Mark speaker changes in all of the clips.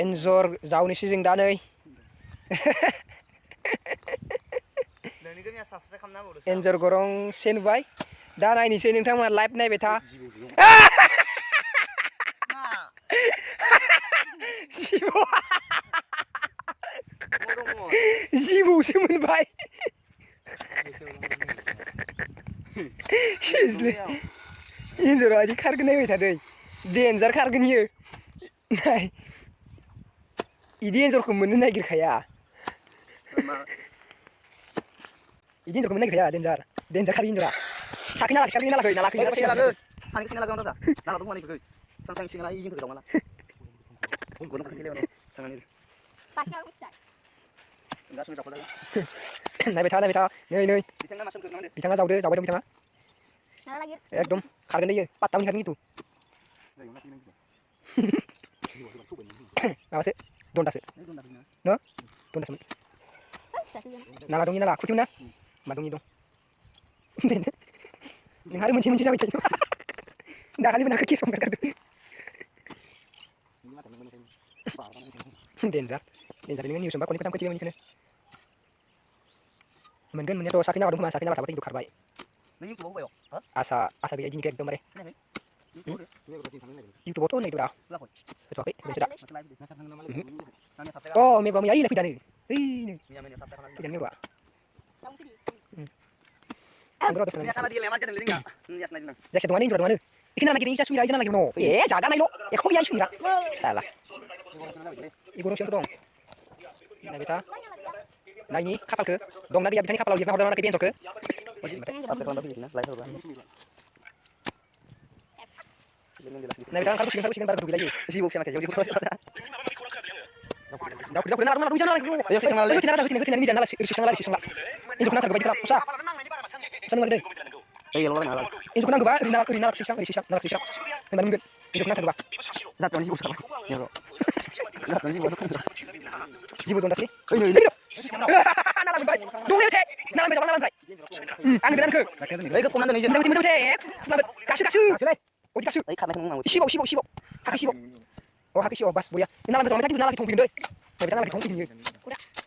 Speaker 1: एन्जर जावनोसै जों दा नै एन्जर गरंसे नुबाय दा नायनोसै नोंथांमोना लाइभ नायबाय था जिबौसो मोनबाय एन्जरा बिदि खारगोन नायबाय थादै देन्जार खारगोन इयो नाय इदि एन्जरखौ मोननो नागिरखाया इदि एन्जरखौ मोननो नागिरखाया देन्जार खारि एन्जरा साखिना लाखै नायबाय था नै बिथाङा जावबाय दं बिथाङा एकदम खारगोन इयो पात्ता मोनखागोन खिन्थु माबासो दन्दासो न दन्दासोमोन नाला दं नाला खुरथिमोन ना मा दं दं नोंहा आरो मोनसे जाबाय थायो दाखालिबो नाखौ केस ओंखारदों देन्जार नोङो निउस होनबा खननै खनथाम खोथिबाय मोनगोन मोननायाथ' साख्रि नाला दं खोमा साख्रि नाला थाबाथाय खिन्थु खारबाय आसा गैया दिनैखौ एकदमबारे इउटुबावथ' होनायदोरा होथ'वाखै होनोसै दा अ मेगवा मैया ओइलाय फैदानो ओइनो फैदानो मेगवा जायखिया दङानो एन्जरा दङानो बेखौ नागिरदों इसा सुमिरा इसा नागिरदों ए जागानायल' एख' गैया सुमिरा साला इगरंसेयावथ' दं नायबाय था नायनि खाफालखौ दंना गैया बिथांनि खाफालाव लिरना हरदों नाखै बे एन्जरखौ नायबाय था ओंखारबोसिगोन बारा गोदौ गैलायो दाउखौ नाला दं नाला एन्जरखौ नांथारगौ बायदि उसा नुवाखै एन्जरखौ नांगौबा ओरै नाला फिसां होनबा मोनगोन एन्जरखौ नांथारगौबा जिबौ दन्दासै नाला मोनबाय दंलै थे नालानिफ्राय जावना नालानिफ्राय आं गोदानखौ मोजां गासो अदि गासो सिबाव हाखै सिबाव अ हाखै सिबाव बास बया नालानिफ्राय जावनाय था नालाखै थंफैगोन दै नायबाय था नालाखै थंफैगोन इयो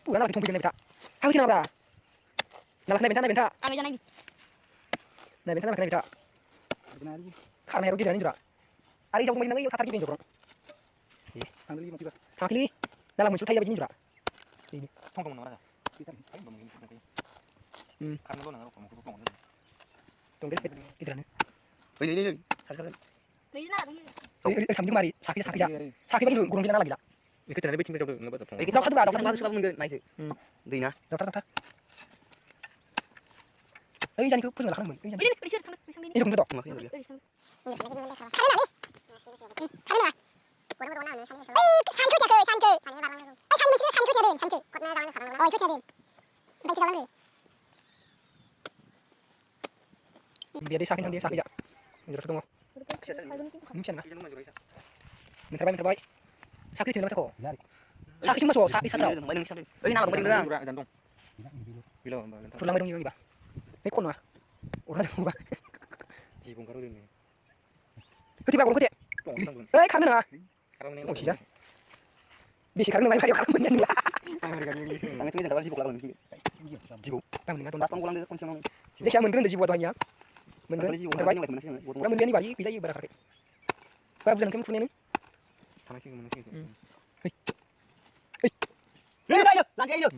Speaker 1: पुरा नालाखै थंफैगोन नायबाय था हाखै नाब्रा नालाखै नायबाय था नायबाय था खारनो हायाव गिदिरानो एन्जरा आरो जावगोन बायदि नांगौ खाथार गिदिर एन्जर थाङाखैलै नाला मोनसेल' थायो बायदि एन्जरा दं दे गिदिरानो थामजों मारि साखै बायदि गरम गैला नाला गैला बेखौ दोननानै बैथिंबो जावथारदों दैना जावथार ओइ जानिखौ फोजोंना लाखानांगोन ओइ जानिखौ एन्जरखौनो दं biar dia sakit nanti sakit ya menjadi ketemu menterbai sakit tidak kok sakit cuma so sakit sadar nala dong pulang dong juga kon mah orang semua ketiba kalau ketiak karena nah oh sih bisa karena main karena menyan lah tangan cuma jangan sibuk lawan sibuk tangan dengan tunas pulang dia konsumsi jadi saya mengerin dari jiwa tuanya mengerin terbaik orang mendiani balik pilih ibarat kakek baru jalan kamu punya nih tangan sih mana sih ayo lagi ayo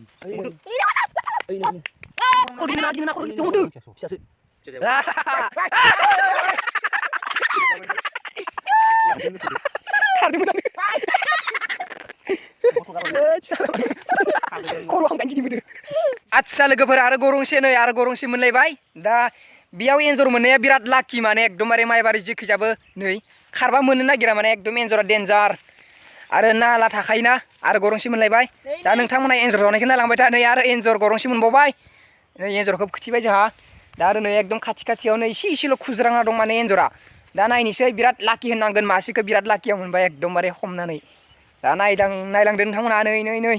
Speaker 1: kau di mana kau di mana bisa sih karena mana खर'आव गांगिदि मोनो आच्छा लोगोफोर आरो गरंसे मोनलायबाय दा बेयाव एन्जर मोननाया बिराद लाकि माने एकदमबारे माइबारि जेखैजाबो नै खारबा मोननो नागिरा माने एकदम एन्जरा डेन्जार आरो नाला थाखायोना आरो गरंसे मोनलायबाय दा नोंथांमोना एन्जर जावनायखौ नायलांबाय था नै आरो एन्जर गरंसे मोनबावबाय नै एन्जरखौ खोथिबाय जोंहा दा आरो नै एकदम खाथियावनो एसेल' खुज्रांना दं माने एन्जरा दा नायनोसै बिराद लाकि होननांगोन मासेखौ बिराद लाकियाव मोनबाय एकदमबारे हमनानै दा नायलांदो नोंथांमोना नै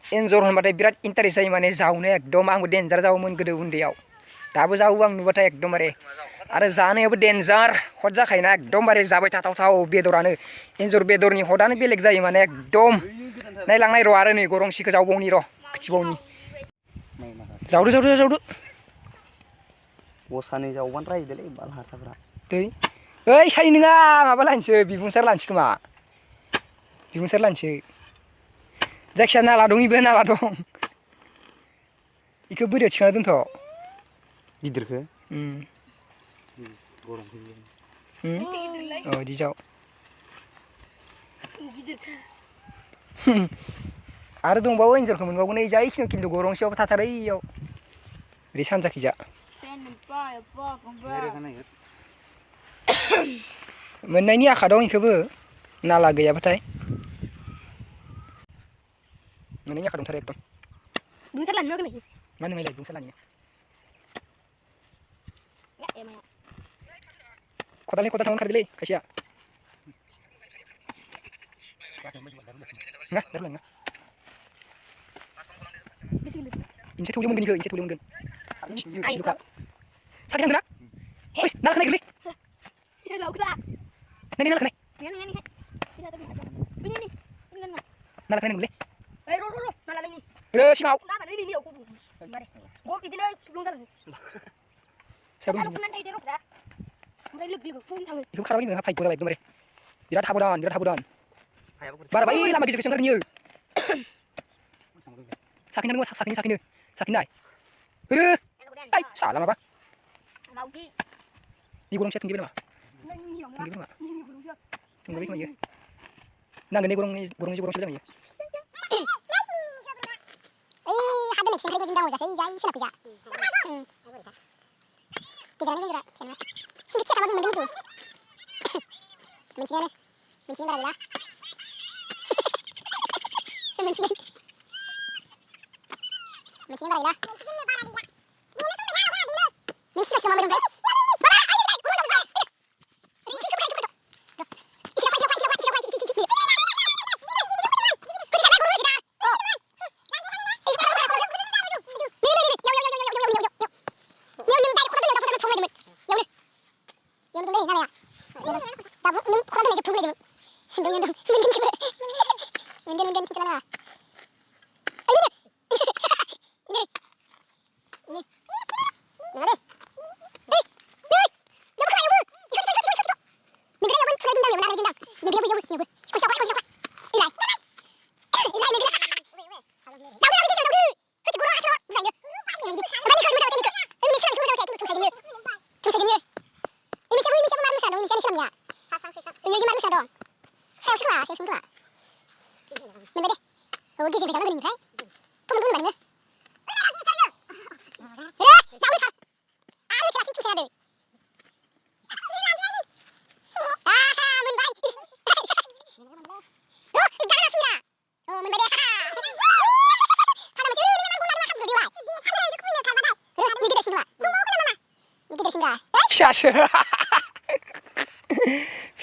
Speaker 1: एन्जर होनबाथाय बिराद इन्टारेस्ट जायो माने जावनो एकदम आंबो डेन्जार जावोमोन गोदो उन्दैयाव दाबो जावो आं नुबाथाय एकदमबारे आरो जानायावबो डेन्जार हट जाखायोना एकदमबारे जाबाय थाथावथाव बेदरानो एन्जर बेदरनि हटआनो बेलेग जायो माने एकदम नायलांनाय र' आरो नै गरंसिखौ जावबावनि र' खोथिबावनि जावदो जावदो जावदो
Speaker 2: बसानै जावबानो रायोलै बाल हारसाफ्रा
Speaker 1: दै ओइ सानै नङा माबा लानोसै बिबुंसार लानोसै खोमा बिबुंसार लानोसै जायखिया नाला दं इबो नाला दं इखौ बोरियाव थिखांना दोनथ'
Speaker 2: गिदिरखो
Speaker 1: औ इदि जाव आरो दंबावो एन्जरखौ मोनबावगोन ओइ जा इखिनियाव खिन्थु गरंसेयावबो थाथारो इयाव ओरै सानजाखैजा मोननायनि आखा दं इखौबो नाला गैयाबाथाय मोननायनि आखा दंथारो एकदम
Speaker 3: बुंथार लानो नागिरनाय
Speaker 1: मा नोंलाय बुंथार लानिया खदालनि खदाल थांनो खारदोलै खायसेया nggak terus nggak ini saya tulis mungkin juga ini saya tulis mungkin suka sakit yang gerak wes nalar kena geli nalar kena nalar kena nalar kena geli nalar ini si mau itu karena ini apa itu lagi kemarin birat habudan bara bai lama gitu kesengker nyu sakin nang sakin dai ai salah apa ni gurung set tinggi mana tinggi mana ya nang gini gurung set ya
Speaker 3: ada nih singkring jindang udah saya sih pija kita ini juga sini cek apa mending tuh mencium lah mencium barila mencium semua barang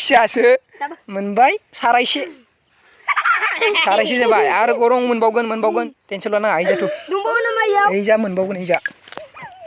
Speaker 1: फिसासो मोनबाय सारायसे जाबाय आरो गरं मोनबावगोन tension लानाङा ओइ जाथ' ओइ जा मोनबावगोन ओइ जा